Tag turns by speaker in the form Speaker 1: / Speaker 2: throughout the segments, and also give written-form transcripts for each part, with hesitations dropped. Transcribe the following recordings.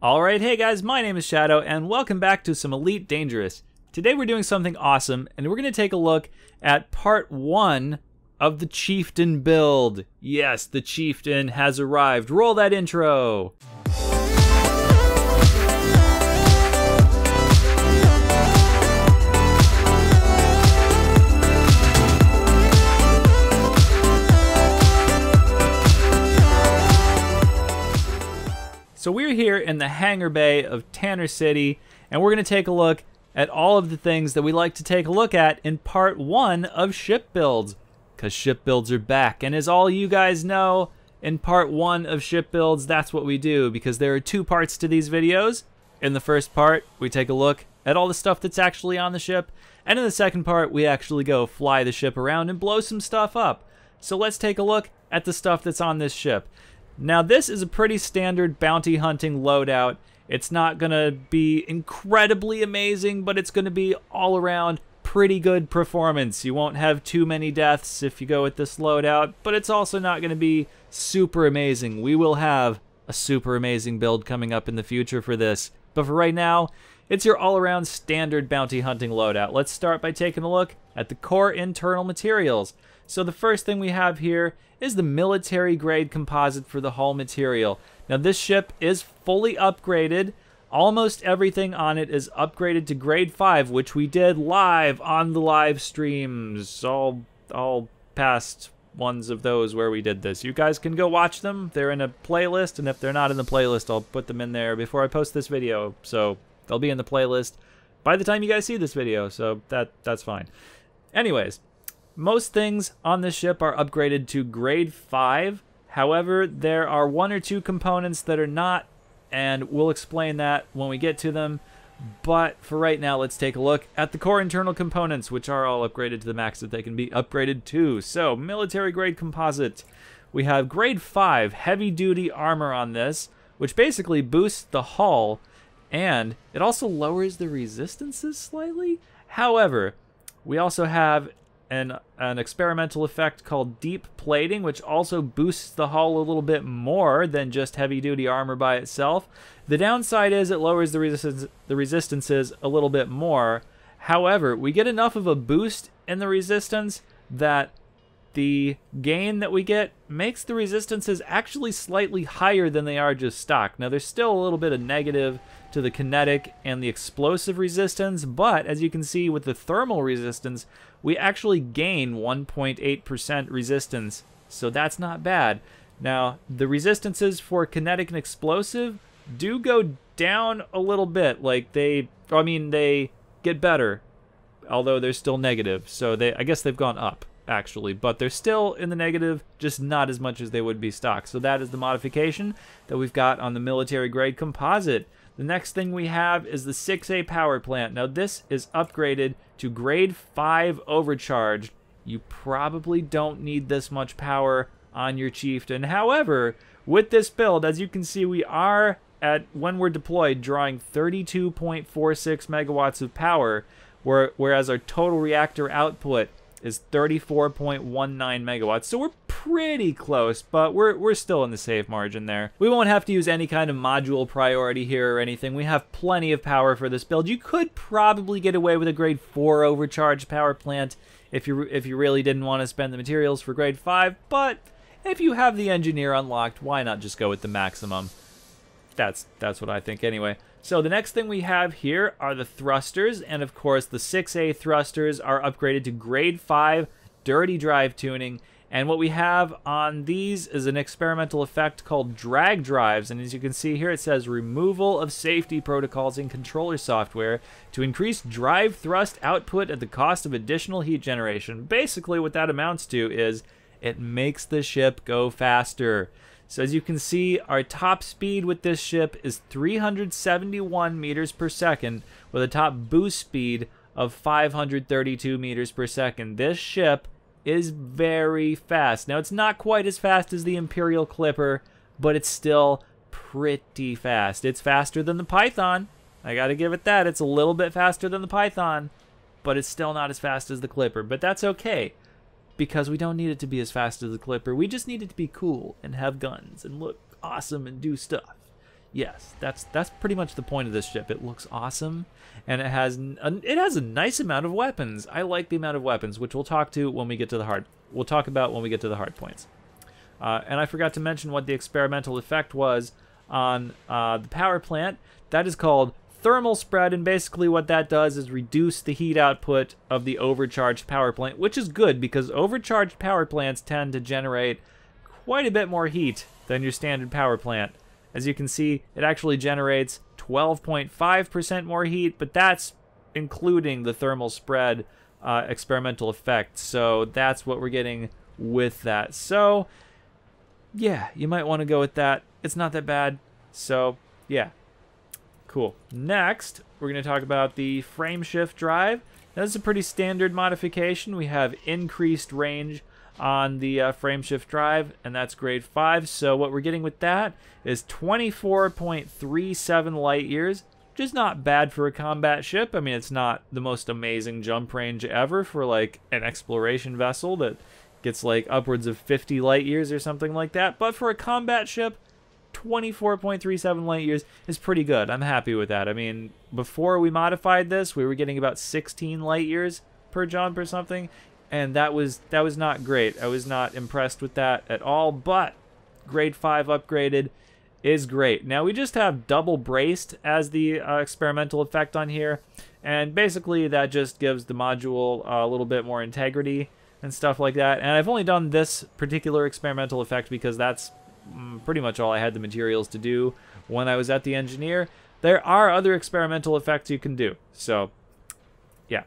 Speaker 1: Alright, hey guys, my name is Shadow, and welcome back to some Elite Dangerous. Today we're doing something awesome, and we're going to take a look at part 1 of the Chieftain build. Yes, the Chieftain has arrived. Roll that intro! So we're here in the hangar bay of Tanner City, and we're going to take a look at all of the things that we like to take a look at in part 1 of ship builds. Because ship builds are back, and as all you guys know, in part 1 of ship builds, that's what we do, because there are 2 parts to these videos. In the first part, we take a look at all the stuff that's actually on the ship, and in the second part, we actually go fly the ship around and blow some stuff up. So let's take a look at the stuff that's on this ship. Now this is a pretty standard bounty hunting loadout. It's not going to be incredibly amazing, but it's going to be all around pretty good performance. You won't have too many deaths if you go with this loadout, but it's also not going to be super amazing. We will have a super amazing build coming up in the future for this, but for right now, it's your all-around standard bounty hunting loadout. Let's start by taking a look at the core internal materials. So the first thing we have here is the military grade composite for the hull material. Now this ship is fully upgraded. Almost everything on it is upgraded to grade 5, which we did live on the live streams. All past ones of those where we did this. You guys can go watch them. They're in a playlist, and if they're not in the playlist, I'll put them in there before I post this video. So they'll be in the playlist by the time you guys see this video, so that's fine. Anyways, most things on this ship are upgraded to grade 5. However, there are 1 or 2 components that are not, and we'll explain that when we get to them. But for right now, let's take a look at the core internal components, which are all upgraded to the max that they can be upgraded to. So, military grade composite. We have grade 5 heavy duty armor on this, which basically boosts the hull, and it also lowers the resistances slightly. However, we also have an experimental effect called deep plating, which also boosts the hull a little bit more than just heavy-duty armor by itself. The downside is it lowers the resistances a little bit more. However, we get enough of a boost in the resistance that the gain that we get makes the resistances actually slightly higher than they are just stock. Now, there's still a little bit of negative to the kinetic and the explosive resistance, but as you can see with the thermal resistance, we actually gain 1.8% resistance, so that's not bad. Now, the resistances for kinetic and explosive do go down a little bit. Like, they get better, although they're still negative, so I guess they've gone up, actually, but they're still in the negative, just not as much as they would be stock. So that is the modification that we've got on the military grade composite. The next thing we have is the 6A power plant. Now this is upgraded to grade 5 overcharged. You probably don't need this much power on your Chieftain. However, with this build, as you can see, we are at, when we're deployed, drawing 32.46 megawatts of power, whereas our total reactor output is 34.19 megawatts. So we're pretty close, but we're still in the safe margin there. We won't have to use any kind of module priority here or anything. We have plenty of power for this build. You could probably get away with a grade 4 overcharged power plant if you really didn't want to spend the materials for grade 5, but if you have the engineer unlocked, why not just go with the maximum? That's what I think anyway. So the next thing we have here are the thrusters, and of course the 6A thrusters are upgraded to grade 5 dirty drive tuning, and what we have on these is an experimental effect called drag drives, and as you can see here it says removal of safety protocols in controller software to increase drive thrust output at the cost of additional heat generation. Basically what that amounts to is it makes the ship go faster. So as you can see, our top speed with this ship is 371 meters per second with a top boost speed of 532 meters per second. This ship is very fast. Now, it's not quite as fast as the Imperial Clipper, but it's still pretty fast. It's faster than the Python. I gotta give it that. It's a little bit faster than the Python, but it's still not as fast as the Clipper. But that's okay, because we don't need it to be as fast as the Clipper. We just need it to be cool and have guns and look awesome and do stuff. Yes, that's pretty much the point of this ship. It looks awesome, and it has a nice amount of weapons. I like the amount of weapons, which we'll talk to when we get to the hard. We'll talk about when we get to the hard points. And I forgot to mention what the experimental effect was on the power plant. That is called thermal spread, and basically what that does is reduce the heat output of the overcharged power plant, which is good because overcharged power plants tend to generate quite a bit more heat than your standard power plant. As you can see, it actually generates 12.5% more heat, but that's including the thermal spread experimental effect. So that's what we're getting with that. So yeah, you might want to go with that. It's not that bad. So yeah, cool. Next, we're going to talk about the frame shift drive. That's a pretty standard modification. We have increased range on the frame shift drive, and that's grade 5. So what we're getting with that is 24.37 light years, which is not bad for a combat ship. I mean, it's not the most amazing jump range ever for like an exploration vessel that gets like upwards of 50 light years or something like that, but for a combat ship, 24.37 light years is pretty good. I'm happy with that. I mean, before we modified this, we were getting about 16 light years per jump or something, and that was not great. I was not impressed with that at all, but grade 5 upgraded is great. Now we just have double braced as the experimental effect on here, and basically that just gives the module a little bit more integrity and stuff like that. And I've only done this particular experimental effect because that's pretty much all I had the materials to do when I was at the engineer. There are other experimental effects you can do, so yeah.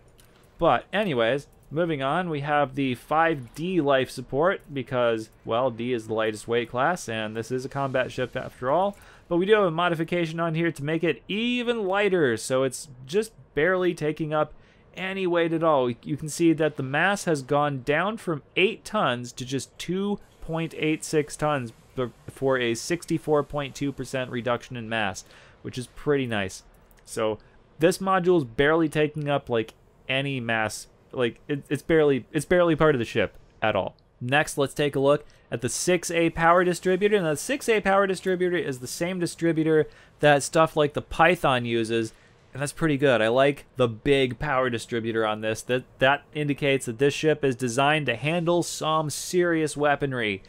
Speaker 1: But anyways, moving on, we have the 5D life support because, well, D is the lightest weight class, and this is a combat ship after all. But we do have a modification on here to make it even lighter, so it's just barely taking up any weight at all. You can see that the mass has gone down from 8 tons to just 2.86 tons for a 64.2% reduction in mass, which is pretty nice. So this module is barely taking up like any mass. Like it's barely part of the ship at all. Next, let's take a look at the 6A power distributor. And the 6A power distributor is the same distributor that stuff like the Python uses, and that's pretty good. I like the big power distributor on this. That indicates that this ship is designed to handle some serious weaponry.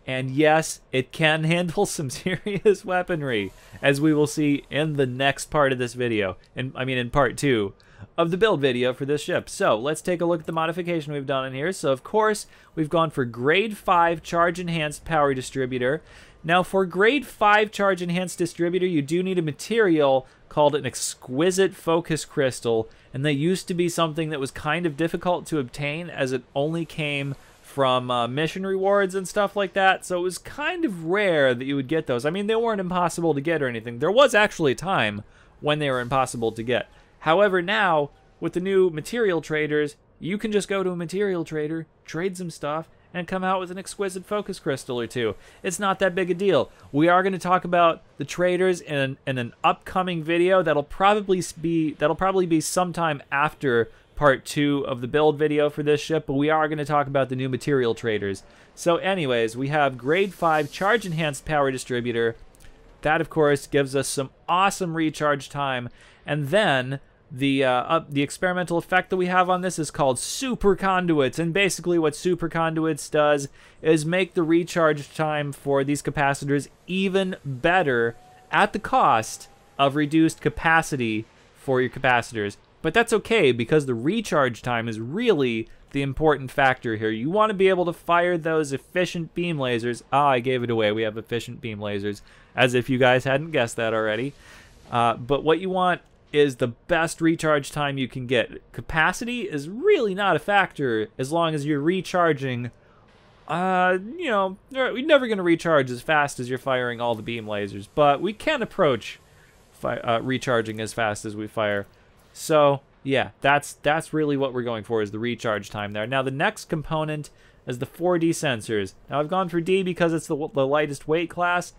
Speaker 1: And yes, it can handle some serious weaponry, as we will see in the next part of this video. In part 2 of the build video for this ship. So let's take a look at the modification we've done in here. So of course, we've gone for grade 5 charge enhanced power distributor. Now for grade 5 charge enhanced distributor, you do need a material called an exquisite focus crystal, and that used to be something that was kind of difficult to obtain as it only came from mission rewards and stuff like that, so it was kind of rare that you would get those. I mean, they weren't impossible to get or anything. There was actually a time when they were impossible to get. However, now, with the new material traders, you can just go to a material trader, trade some stuff, and come out with an exquisite focus crystal or two. It's not that big a deal. We are going to talk about the traders in an upcoming video that'll probably be sometime after part 2 of the build video for this ship, but we are going to talk about the new material traders. So anyways, we have grade 5 charge enhanced power distributor. That of course gives us some awesome recharge time, and then the experimental effect that we have on this is called super conduits, and basically what super conduits does is make the recharge time for these capacitors even better at the cost of reduced capacity for your capacitors. But that's okay, because the recharge time is really the important factor here. You want to be able to fire those efficient beam lasers. Ah, I gave it away. We have efficient beam lasers, as if you guys hadn't guessed that already. But what you want is the best recharge time you can get. Capacity is really not a factor as long as you're recharging. We're never going to recharge as fast as you're firing all the beam lasers, but we can approach recharging as fast as we fire. So yeah, that's really what we're going for, is the recharge time there. Now the next component is the 4D sensors. Now I've gone for D because it's the lightest weight class,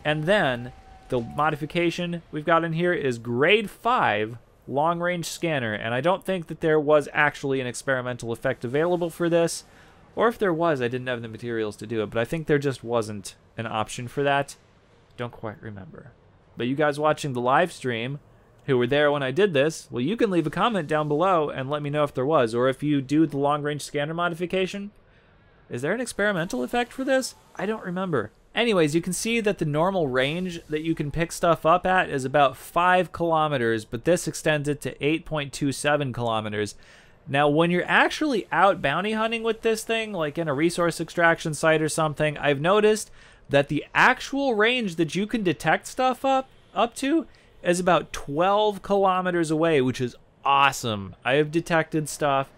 Speaker 1: and then the modification we've got in here is grade 5 long range scanner, and I don't think that there was actually an experimental effect available for this, or if there was, I didn't have the materials to do it, but I think there just wasn't an option for that. Don't quite remember. But you guys watching the live stream who were there when I did this, well, you can leave a comment down below and let me know if there was. Or if you do the long-range scanner modification. Is there an experimental effect for this? I don't remember. Anyways, you can see that the normal range that you can pick stuff up at is about 5 kilometers, but this extends it to 8.27 kilometers. Now, when you're actually out bounty hunting with this thing, like in a resource extraction site or something, I've noticed that the actual range that you can detect stuff up to is about 12 kilometers away, which is awesome. I have detected stuff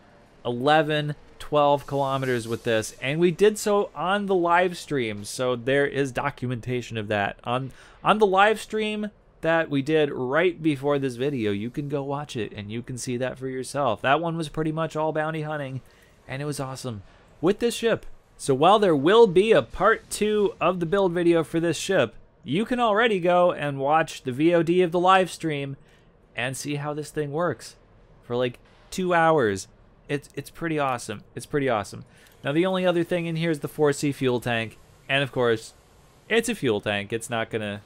Speaker 1: 11, 12 kilometers with this, and we did so on the live stream, so there is documentation of that. On the live stream that we did right before this video, you can go watch it, and you can see that for yourself. That one was pretty much all bounty hunting, and it was awesome with this ship. So while there will be a part 2 of the build video for this ship, you can already go and watch the VOD of the live stream and see how this thing works for like 2 hours. It's pretty awesome. It's pretty awesome. Now, the only other thing in here is the 4C fuel tank. And, of course, it's a fuel tank. It's not going to...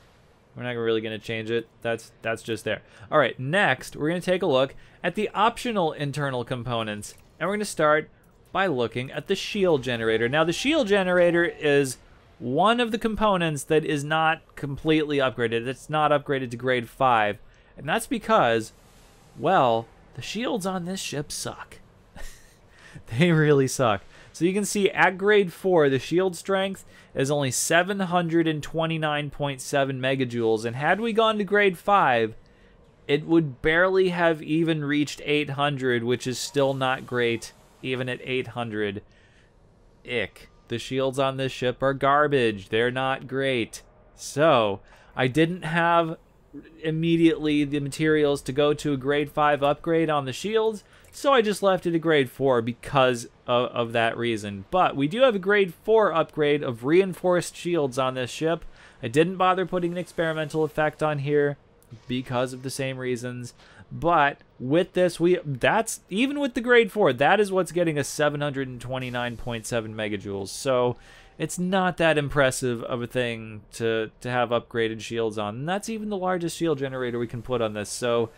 Speaker 1: We're not really going to change it. That's just there. All right, next, we're going to take a look at the optional internal components. And we're going to start by looking at the shield generator. Now, the shield generator is one of the components that is not completely upgraded. It's not upgraded to grade 5. And that's because, well, the shields on this ship suck. They really suck. So you can see at grade 4, the shield strength is only 729.7 megajoules. And had we gone to grade 5, it would barely have even reached 800, which is still not great, even at 800. Ick. The shields on this ship are garbage. They're not great. So I didn't have immediately the materials to go to a grade 5 upgrade on the shields. So I just left it a grade 4 because of that reason. But we do have a grade 4 upgrade of reinforced shields on this ship. I didn't bother putting an experimental effect on here because of the same reasons. But with this, that's even with the grade 4, that is what's getting us 729.7 megajoules. So it's not that impressive of a thing to have upgraded shields on. And that's even the largest shield generator we can put on this. So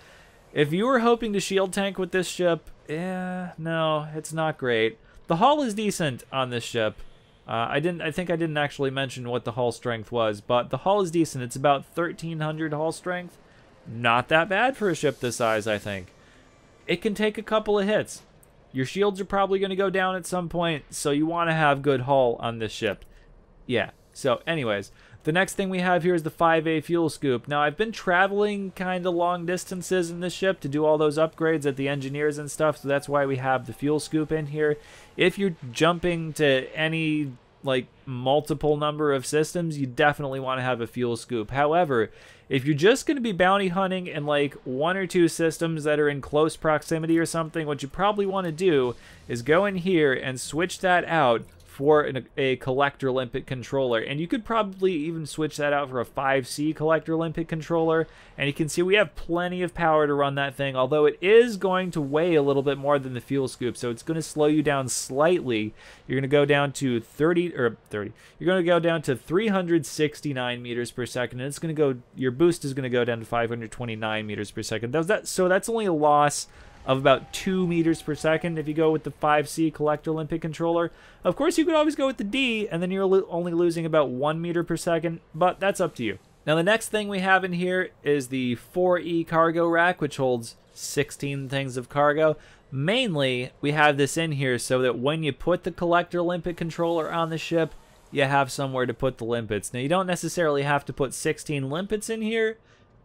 Speaker 1: if you were hoping to shield tank with this ship, no, it's not great. The hull is decent on this ship. I think I didn't actually mention what the hull strength was, but the hull is decent. It's about 1,300 hull strength. Not that bad for a ship this size, I think. It can take a couple of hits. Your shields are probably going to go down at some point, so you want to have good hull on this ship. Yeah, so anyways, the next thing we have here is the 5A fuel scoop. Now, I've been traveling kind of long distances in this ship to do all those upgrades at the engineers and stuff, so that's why we have the fuel scoop in here. If you're jumping to any, like, multiple number of systems, you definitely want to have a fuel scoop. However, if you're just going to be bounty hunting in, like, 1 or 2 systems that are in close proximity or something, what you probably want to do is go in here and switch that out for a collector limpet controller. And you could probably even switch that out for a 5C collector limpet controller. And you can see we have plenty of power to run that thing, although it is going to weigh a little bit more than the fuel scoop, so it's going to slow you down slightly. You're going to go down to 30. You're going to go down to 369 meters per second, and it's going to go, your boost is going to go down to 529 meters per second. So that's only a loss of about 2 meters per second if you go with the 5C collector limpet controller. Of course, you could always go with the D, and then you're only losing about 1 meter per second, but that's up to you. Now, the next thing we have in here is the 4E cargo rack, which holds 16 things of cargo. Mainly, we have this in here so that when you put the collector limpet controller on the ship, you have somewhere to put the limpets. Now, you don't necessarily have to put 16 limpets in here,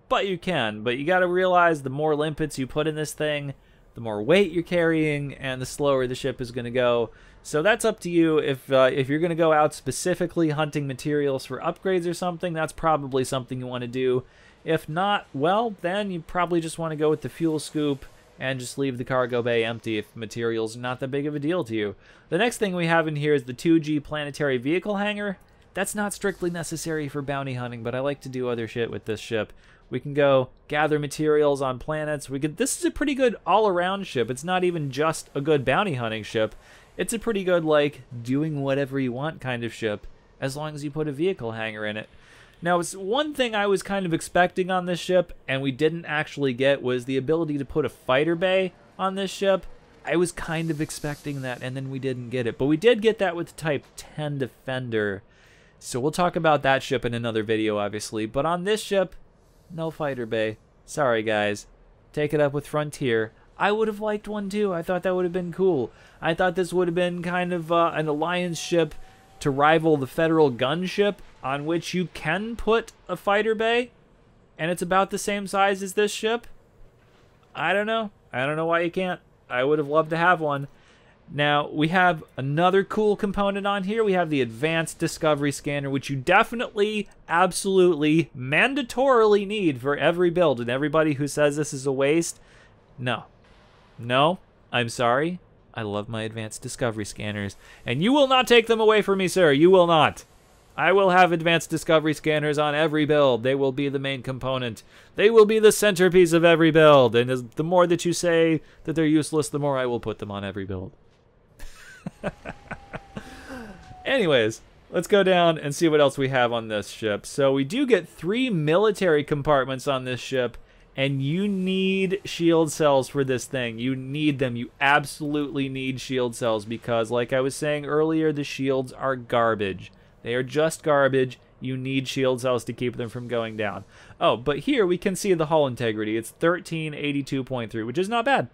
Speaker 1: but you can. But you got to realize the more limpets you put in this thing, the more weight you're carrying, and the slower the ship is going to go. So that's up to you. If you're going to go out specifically hunting materials for upgrades or something, that's probably something you want to do. If not, well, then you probably just want to go with the fuel scoop and just leave the cargo bay empty if materials are not that big of a deal to you. The next thing we have in here is the 2G planetary vehicle hangar. That's not strictly necessary for bounty hunting, but I like to do other shit with this ship. We can go gather materials on planets. This is a pretty good all-around ship. It's not even just a good bounty hunting ship. It's a pretty good, like, doing whatever you want kind of ship, as long as you put a vehicle hangar in it. Now, one thing I was kind of expecting on this ship, and we didn't actually get, was the ability to put a fighter bay on this ship. I was kind of expecting that, and then we didn't get it. But we did get that with the Type 10 Defender. So we'll talk about that ship in another video, obviously. But on this ship, no fighter bay. Sorry, guys. Take it up with Frontier. I would have liked one, too. I thought that would have been cool. I thought this would have been kind of an alliance ship to rival the Federal gunship, on which you can put a fighter bay, and it's about the same size as this ship. I don't know. I don't know why you can't. I would have loved to have one. Now, we have another cool component on here. We have the Advanced Discovery Scanner, which you definitely, absolutely, mandatorily need for every build. And everybody who says this is a waste, no. No, I'm sorry. I love my Advanced Discovery Scanners. And you will not take them away from me, sir. You will not. I will have Advanced Discovery Scanners on every build. They will be the main component. They will be the centerpiece of every build. And the more that you say that they're useless, the more I will put them on every build. Anyways, let's go down and see what else we have on this ship. So we do get 3 military compartments on this ship, and you need shield cells for this thing. You need them. You absolutely need shield cells because, like I was saying earlier, the shields are garbage. They are just garbage. You need shield cells to keep them from going down. Oh, but here we can see the hull integrity. It's 1382.3, which is not bad.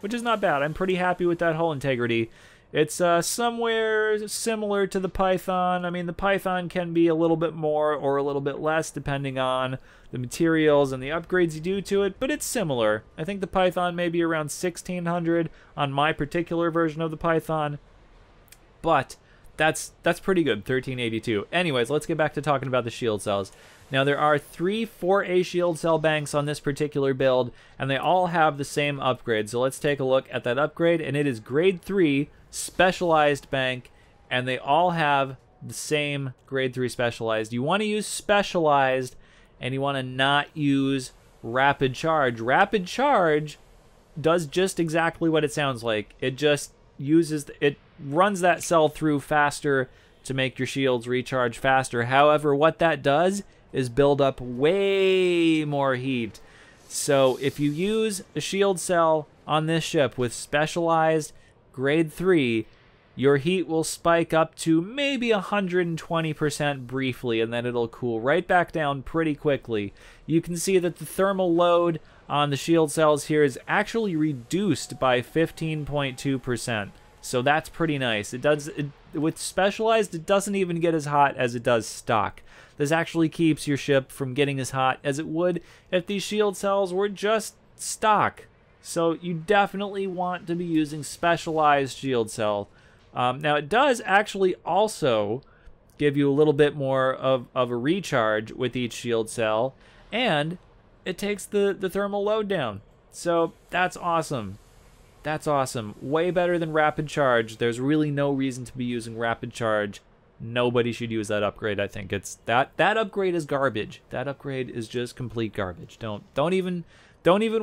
Speaker 1: Which is not bad. I'm pretty happy with that hull integrity. It's somewhere similar to the Python. I mean, the Python can be a little bit more or a little bit less depending on the materials and the upgrades you do to it, but it's similar. I think the Python may be around 1600 on my particular version of the Python, but that's pretty good, 1382. Anyways, let's get back to talking about the shield cells. Now, there are 3 4A shield cell banks on this particular build, and they all have the same upgrade. So let's take a look at that upgrade, and it is grade 3 specialized bank, and they all have the same grade 3 specialized. You want to use specialized, and you want to not use rapid charge. Rapid charge does just exactly what it sounds like. It just runs that cell through faster to make your shields recharge faster. However, what that does is build up way more heat. So if you use a shield cell on this ship with specialized grade 3, your heat will spike up to maybe 120% briefly, and then it'll cool right back down pretty quickly. You can see that the thermal load on the shield cells here is actually reduced by 15.2%. So that's pretty nice. With specialized, it doesn't even get as hot as it does stock. This actually keeps your ship from getting as hot as it would if these shield cells were just stock. So you definitely want to be using specialized shield cell. Now, it does actually also give you a little bit more of a recharge with each shield cell, and it takes the thermal load down. So that's awesome. That's awesome. Way better than rapid charge. There's really no reason to be using rapid charge. Nobody should use that upgrade. I think it's that upgrade is garbage. That upgrade is just complete garbage. Don't even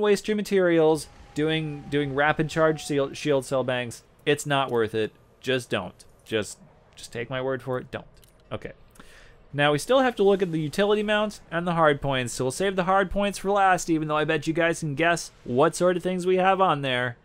Speaker 1: waste your materials doing rapid charge shield cell banks. It's not worth it. Just don't. Just take my word for it. Don't. Okay. Now we still have to look at the utility mounts and the hard points. So we'll save the hard points for last, even though I bet you guys can guess what sort of things we have on there.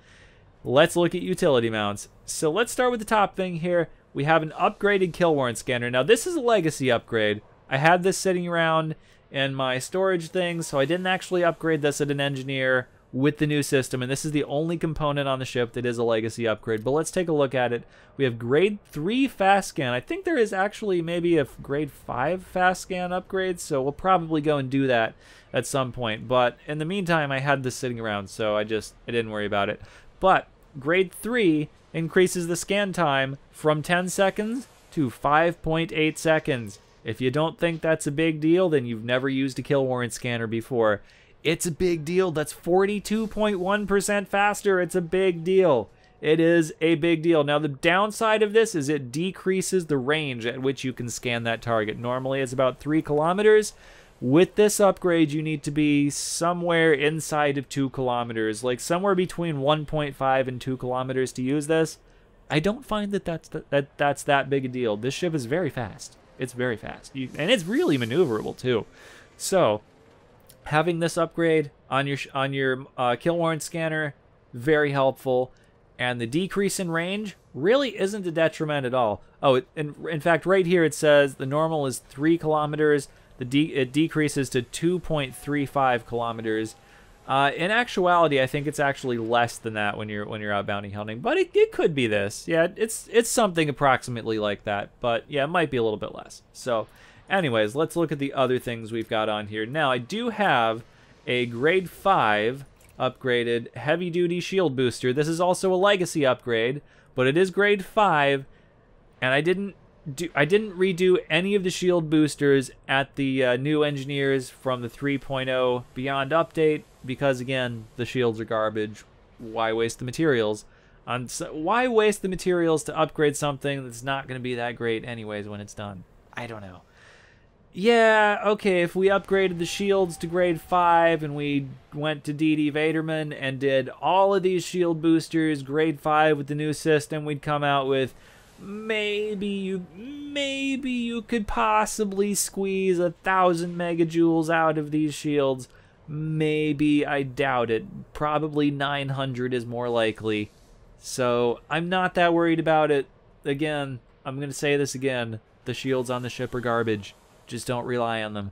Speaker 1: Let's look at utility mounts. So let's start with the top thing here. We have an upgraded kill warrant scanner. Now this is a legacy upgrade. I had this sitting around in my storage thing, so I didn't actually upgrade this at an engineer with the new system, and this is the only component on the ship that is a legacy upgrade. But let's take a look at it. We have grade 3 fast scan. I think there is actually maybe a grade 5 fast scan upgrade, so we'll probably go and do that at some point. But in the meantime, I had this sitting around, so I didn't worry about it. But grade 3 increases the scan time from 10 seconds to 5.8 seconds. If you don't think that's a big deal, then you've never used a kill warrant scanner before. It's a big deal. That's 42.1% faster. It's a big deal. It is a big deal. Now, the downside of this is it decreases the range at which you can scan that target. Normally, it's about 3 kilometers. With this upgrade, you need to be somewhere inside of 2 kilometers, like somewhere between 1.5 and 2 kilometers to use this. I don't find that that's that big a deal. This ship is very fast. It's very fast. And it's really maneuverable too. So having this upgrade on your kill warrant scanner, very helpful. And the decrease in range really isn't a detriment at all. Oh, in fact, right here it says the normal is 3 kilometers. It decreases to 2.35 kilometers. In actuality, I think it's actually less than that when you're out bounty hunting. But it could be this. Yeah, it's something approximately like that. But yeah, it might be a little bit less. So anyways, let's look at the other things we've got on here. Now, I do have a grade 5 upgraded heavy-duty shield booster. This is also a legacy upgrade, but it is grade 5, and I didn't redo any of the shield boosters at the new engineers from the 3.0 Beyond update because, again, the shields are garbage. Why waste the materials? Why waste the materials to upgrade something that's not going to be that great anyways when it's done? I don't know. Yeah, okay, if we upgraded the shields to grade 5 and we went to DD Vaderman and did all of these shield boosters grade 5 with the new system, we'd come out with maybe you could possibly squeeze 1,000 megajoules out of these shields. Maybe, I doubt it. Probably 900 is more likely. So I'm not that worried about it. Again, I'm going to say this again. The shields on the ship are garbage. Just don't rely on them.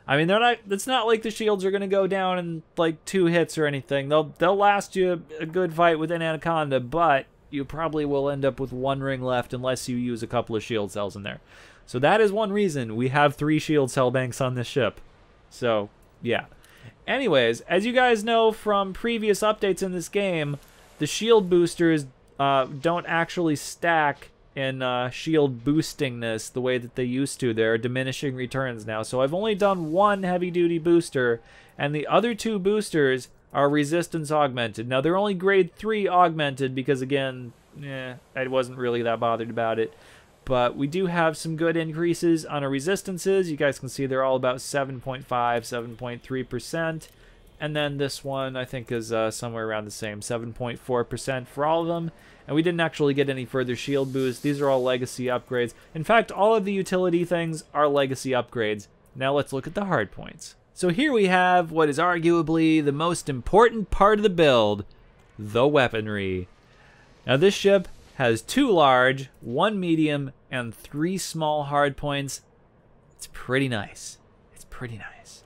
Speaker 1: I mean, it's not like the shields are going to go down in like 2 hits or anything. They'll last you a good fight with an Anaconda, but you probably will end up with 1 ring left unless you use a couple of shield cells in there. So that is one reason we have 3 shield cell banks on this ship. So, yeah. Anyways, as you guys know from previous updates in this game, the shield boosters don't actually stack in shield boostingness the way that they used to. There are diminishing returns now. So I've only done 1 heavy-duty booster, and the other 2 boosters are resistance augmented. Now, they're only grade 3 augmented because, again, I wasn't really that bothered about it. But we do have some good increases on our resistances. You guys can see they're all about 7.5, 7.3%. And then this one, I think, is somewhere around the same, 7.4% for all of them. And we didn't actually get any further shield boosts. These are all legacy upgrades. In fact, all of the utility things are legacy upgrades. Now let's look at the hard points. So here we have what is arguably the most important part of the build, the weaponry. Now this ship has 2 large, 1 medium, and 3 small hard points. It's pretty nice. It's pretty nice.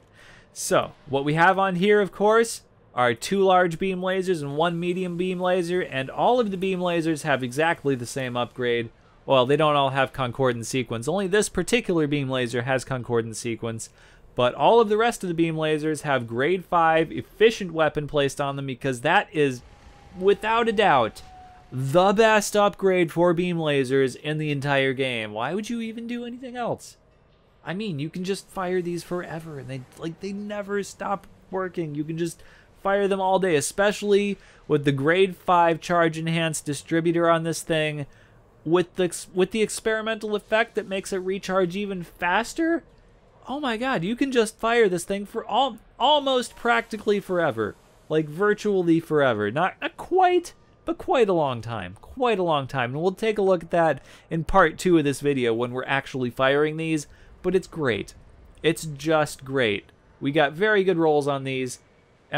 Speaker 1: So, what we have on here, of course, are 2 large beam lasers and 1 medium beam laser, and all of the beam lasers have exactly the same upgrade. Well, they don't all have concordant sequence. Only this particular beam laser has concordant sequence, but all of the rest of the beam lasers have grade 5 efficient weapon placed on them because that is, without a doubt, the best upgrade for beam lasers in the entire game. Why would you even do anything else? I mean, you can just fire these forever, and they never stop working. You can just fire them all day, especially with the grade 5 charge enhanced distributor on this thing, with the experimental effect that makes it recharge even faster. Oh my god, you can just fire this thing for almost practically forever, like virtually forever. Not quite, but quite a long time. Quite a long time. And we'll take a look at that in part 2 of this video when we're actually firing these. But it's great. It's just great. We got very good rolls on these.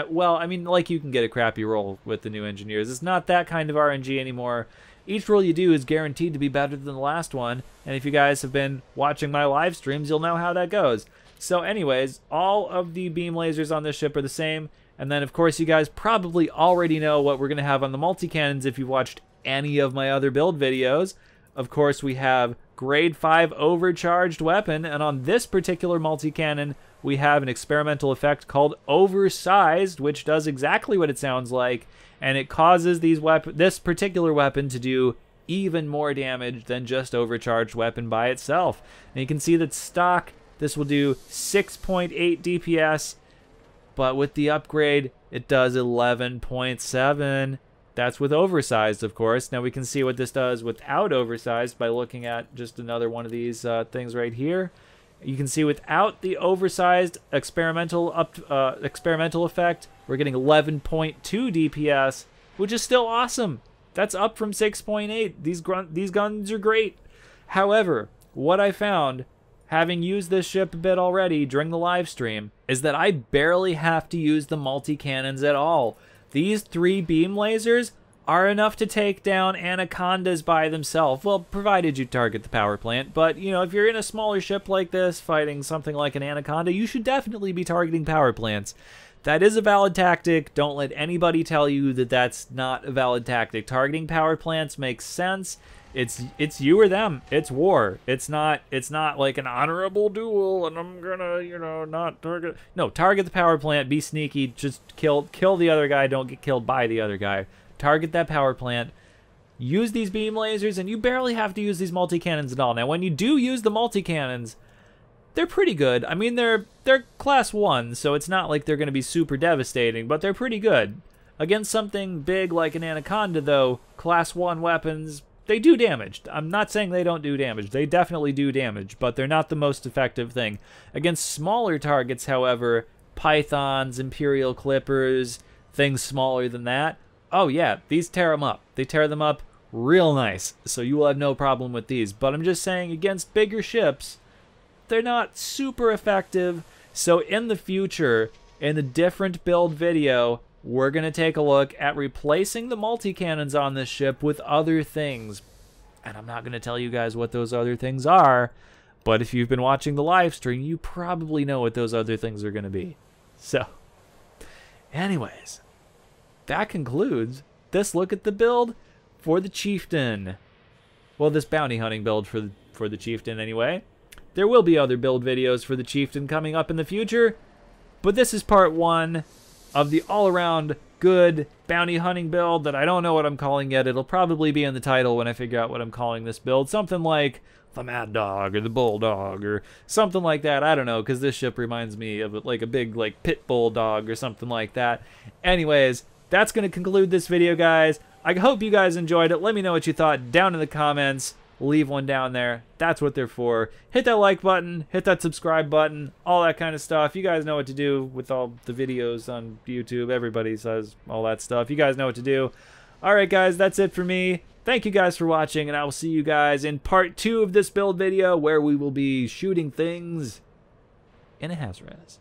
Speaker 1: Well, I mean, like you can get a crappy roll with the new engineers. It's not that kind of RNG anymore. Each roll you do is guaranteed to be better than the last one. And if you guys have been watching my live streams, you'll know how that goes. So anyways, all of the beam lasers on this ship are the same. And then, of course, you guys probably already know what we're going to have on the multi-cannons if you've watched any of my other build videos. Of course, we have grade 5 overcharged weapon, and on this particular multi-cannon, we have an experimental effect called oversized, which does exactly what it sounds like, and it causes this particular weapon to do even more damage than just overcharged weapon by itself. And you can see that stock, this will do 6.8 DPS, but with the upgrade, it does 11.7. That's with oversized, of course. Now we can see what this does without oversized by looking at just another one of these things right here. You can see without the oversized experimental effect, we're getting 11.2 DPS, which is still awesome. That's up from 6.8. These guns are great. However, what I found having used this ship a bit already during the live stream, is that I barely have to use the multi-cannons at all. These 3 beam lasers are enough to take down anacondas by themselves. Well, provided you target the power plant. But, you know, if you're in a smaller ship like this, fighting something like an anaconda, you should definitely be targeting power plants. That is a valid tactic. Don't let anybody tell you that that's not a valid tactic. Targeting power plants makes sense. It's you or them. It's war. It's not like an honorable duel and I'm gonna, you know, not target. No, target the power plant, be sneaky, just kill the other guy, don't get killed by the other guy. Target that power plant. Use these beam lasers, and you barely have to use these multi-cannons at all. Now, when you do use the multi-cannons, they're pretty good. I mean, they're class 1, so it's not like they're going to be super devastating, but they're pretty good. Against something big like an anaconda, though, class 1 weapons, they do damage. I'm not saying they don't do damage. They definitely do damage, but they're not the most effective thing. Against smaller targets, however, pythons, imperial clippers, things smaller than that, oh yeah, these tear them up. They tear them up real nice, so you will have no problem with these. But I'm just saying, against bigger ships, they're not super effective. So in the future, in a different build video, we're going to take a look at replacing the multi-cannons on this ship with other things. And I'm not going to tell you guys what those other things are, but if you've been watching the live stream, you probably know what those other things are going to be. So, anyways, that concludes this look at the build for the Chieftain. Well, this bounty hunting build for the Chieftain anyway. There will be other build videos for the Chieftain coming up in the future, but this is part 1 of the all-around good bounty hunting build that I don't know what I'm calling yet. It'll probably be in the title when I figure out what I'm calling this build. Something like the Mad Dog or the Bulldog or something like that. I don't know, because this ship reminds me of like a big like Pitbull dog or something like that. Anyways, that's going to conclude this video, guys. I hope you guys enjoyed it. Let me know what you thought down in the comments. Leave one down there. That's what they're for. Hit that like button, hit that subscribe button, all that kind of stuff. You guys know what to do with all the videos on YouTube. Everybody says all that stuff. You guys know what to do. All right, guys, that's it for me. Thank you guys for watching, and I will see you guys in part 2 of this build video, where we will be shooting things in a Haz-Res.